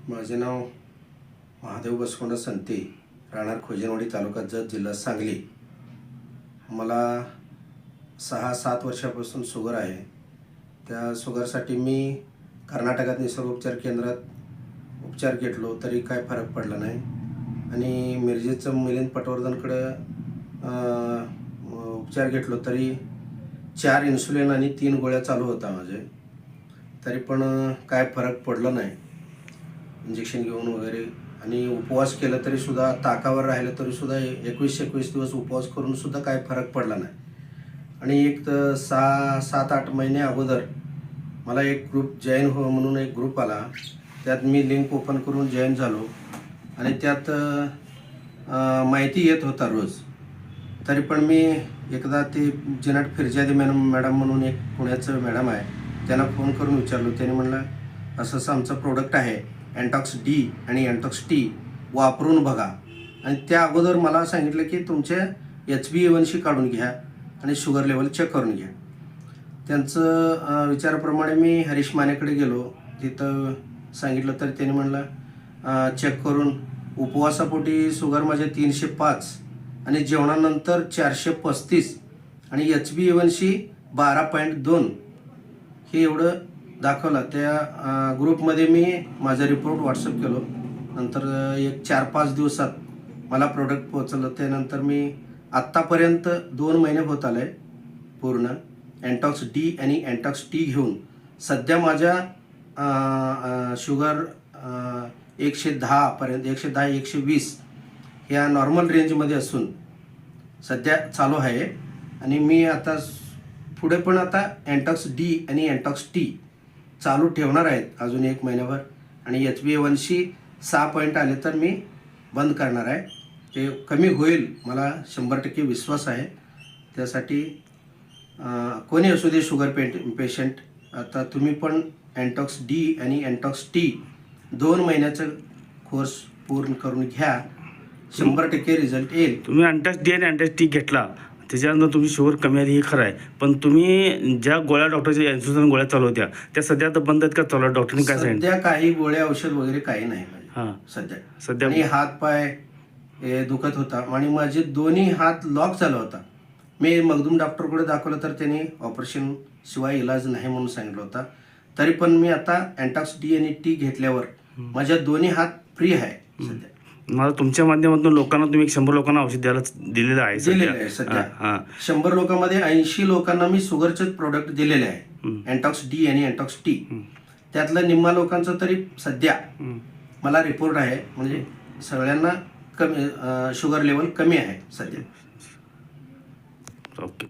माझे नाव महादेव बसवंत संते, राहणार खोजनवाडी, तालुका जत, जिल्हा सांगली. मला 6-7 वर्षापासून शुगर आहे. त्या शुगरसाठी मी कर्नाटकात निसर्ग उपचार केंद्रात उपचार घेतलो तरी काय फरक पडला नाही. आणि मिरजेचं मिलिंद पटवर्धनकडं उपचार घेतलो तरी 4 इन्सुलिन आणि 3 गोळ्या चालू होता माझे, तरी पण काय फरक पडला नाही. इंजेक्शन घेऊन वगैरे आणि उपवास केला तरी सुद्धा, ताकावर राहिलं तरी सुद्धा 21 दिवस उपवास करून सुद्धा काय फरक पडला नाही. आणि एक 6-7-8 महिने अगोदर मला एक ग्रुप जॉईन हो म्हणून एक ग्रुप आला. त्यात मी लिंक ओपन करून जॉईन झालो आणि त्यात माहिती येत होता रोज. तरी पण मी एकदा ते जिनाट फिरजादी मॅडम म्हणून एक पुण्याचं मॅडम आहे, त्यांना फोन करून विचारलो. त्याने म्हणलं असं असं आमचं प्रोडक्ट आहे एंटॉक्स डी आणि एंटॉक्स टी, वापरून बघा. आणि त्या अगोदर मला सांगितलं की तुमचे HbA1c काढून घ्या आणि शुगर लेवल चेक करून घ्या. त्यांचं विचाराप्रमाणे मी हरीश मानेकडे गेलो. तिथं सांगितलं तर त्याने म्हणलं चेक करून उपवासापोटी शुगर माझे 305 आणि जेवणानंतर 435 आणि HbA1c 12.2 हे एवढं दाखवलं. त्या ग्रुपमध्ये मी माझा रिपोर्ट व्हॉट्सअप केलो. नंतर एक 4-5 दिवसात मला प्रोडक्ट पोहोचलं. त्यानंतर मी आत्तापर्यंत 2 महिने होत आले पूर्ण एंटॉक्स डी आणि एंटॉक्स टी घेऊन. सध्या माझ्या शुगर 110 पर्यंत, 110-120 ह्या नॉर्मल रेंजमध्ये असून सध्या चालू आहे. आणि मी आता पुढे पण आता एंटॉक्स डी आणि एंटॉक्स टी चालू ठेवणार आहेत अजून 1 महिन्याभर. आणि HbA1c 6 पॉईंट आले तर मी बंद करणार आहे. ते कमी होईल मला 100% विश्वास आहे. त्यासाठी कोणी असू दे शुगर पेशंट, आता तुम्ही पण एंटॉक्स डी आणि एंटॉक्स टी 2 महिन्याचं कोर्स पूर्ण करून घ्या, 100% रिझल्ट येईल. तुम्ही एंटॉक्स डी आणि एंटॉक्स टी घेतला, त्याच्यानंतर तुमची शुगर कमी आली हे खरं आहे. पण तुम्ही ज्या गोळ्या डॉक्टरच्या इन्सुलिन गोळ्या चालू होत्या त्या सध्या आता बंद आहेत का चालू? डॉक्टरने काय सांगितलं? सध्या काही गोळ्या औषध वगैरे काही नाही सध्या. आणि हात पाय दुखत होता आणि माझे दोन्ही हात लॉक झाला होता. मी मगदूम डॉक्टरकडे दाखवलं तर त्यांनी ऑपरेशन शिवाय इलाज नाही म्हणून सांगितलं होता. तरी पण मी आता एंटॉक्स डी आणि टी घेतल्यावर माझ्या दोन्ही हात फ्री आहे सध्या. मला तुमच्या माध्यमातून लोकांना तुम्ही 100 लोकांना औषध दिलेलं आहे सध्या. 100 लोकांमध्ये 80 लोकांना मी शुगरचे प्रोडक्ट दिलेले आहे, एंटॉक्स डी आणि एंटॉक्स टी. त्यातलं निम्मा लोकांचं तरी सध्या मला रिपोर्ट आहे, म्हणजे सगळ्यांना कमी शुगर लेवल कमी आहे सध्या. ओके.